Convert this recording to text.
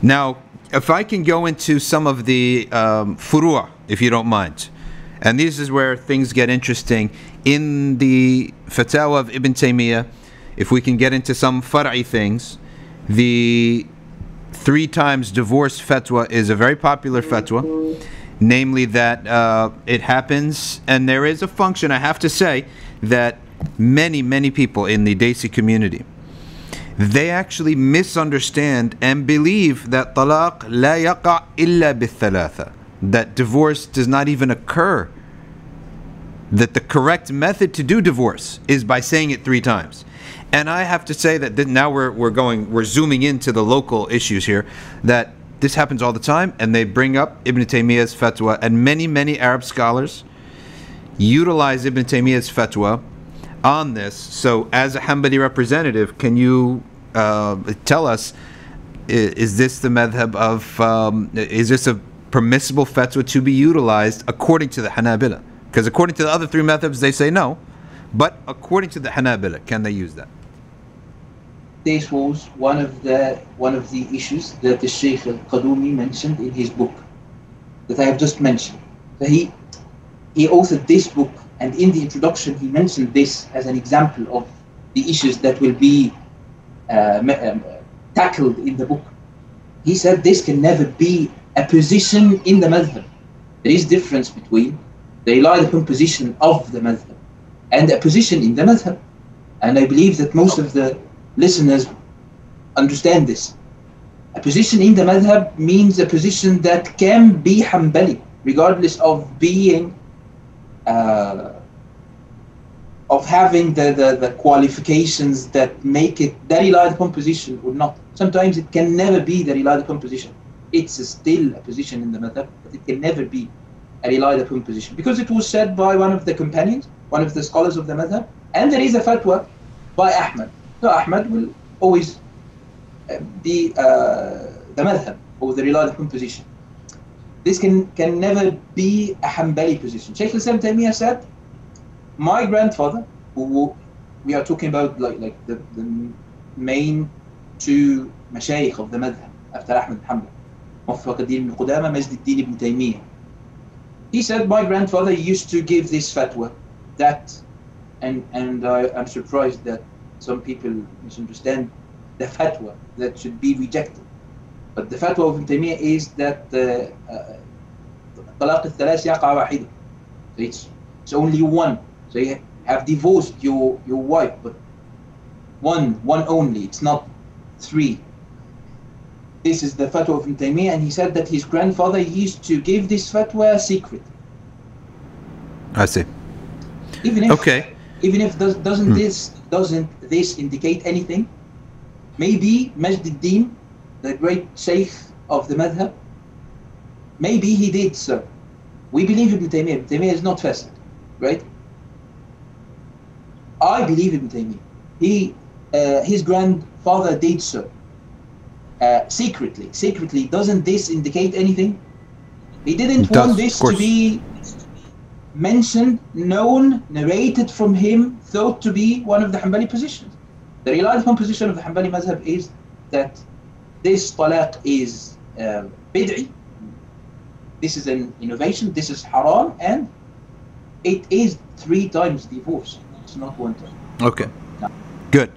Now, if I can go into some of the furu', if you don't mind. And this is where things get interesting. In the Fatwa of Ibn Taymiyyah, if we can get into some far'i things, the 3 times divorce fatwa is a very popular fatwa, namely that it happens, and there is a function, I have to say, that many people in the Desi community, they actually misunderstand and believe that talaq la yaqa illa bithalatha, that divorce does not even occur, that the correct method to do divorce is by saying it 3 times. And I have to say that now we're zooming into the local issues here, that this happens all the time, and they bring up Ibn Taymiyyah's fatwa, and many Arab scholars utilize Ibn Taymiyyah's fatwa on this. So as a Hanbali representative, can you tell us, is this the madhab of, is this a permissible fatwa to be utilized according to the Hanabila? Because according to the other 3 madhabs, they say no. But according to the Hanabila, can they use that? This was one of the issues that the Shaykh al-Qadumi mentioned in his book that I have just mentioned. So he authored this book, and in the introduction he mentioned this as an example of the issues that will be tackled in the book. He said this can never be a position in the madhab. There is difference between the relied upon position of the madhab and a position in the madhab. And I believe that most of the listeners understand this. A position in the madhab means a position that can be Hanbali, regardless of being, of having the qualifications that make it the relied upon position or not. Sometimes it can never be the relied upon position. It's still a position in the madhab, but it can never be a relied upon position, because it was said by one of the companions, one of the scholars of the madhab, and there is a fatwa by Ahmad. So Ahmad will always be the madhab, or the relied upon position. This can never be a Hanbali position. Shaykh Yusuf ibn Taymiyyah said, my grandfather, who we are talking about like the main 2 mashayikh of the madhab after Ahmad Hanbal, Muwaffaq ad-Din ibn Qudama, Majd ad-Din ibn Taymiyyah. He said, my grandfather used to give this fatwa that, and I'm surprised that some people misunderstand the fatwa that should be rejected. But the fatwa of Ibn Taymiyyah is that talaq al-thalas yaqa wahid. So it's only 1. So you have divorced your wife, but one only. It's not 3. This is the fatwa of Ibn Taymiyyah, and he said that his grandfather used to give this fatwa secret. I see. Even if, okay. Even if doesn't this indicate anything? Maybe Majd ad-Din, the great Shaykh of the madhab, maybe he did so. We believe Ibn Taymiyyah. Ibn Taymiyyah is not fasid, right? I believe Ibn Taymiyyah. His grandfather did so. Secretly. Doesn't this indicate anything? He didn't want this to be mentioned, known, narrated from him, thought to be one of the Hanbali positions. The relied upon position of the Hanbali madhab is that this talaq is bid'i, this is an innovation, this is haram, and it is 3 times divorce. It's not 1 time. Okay, good.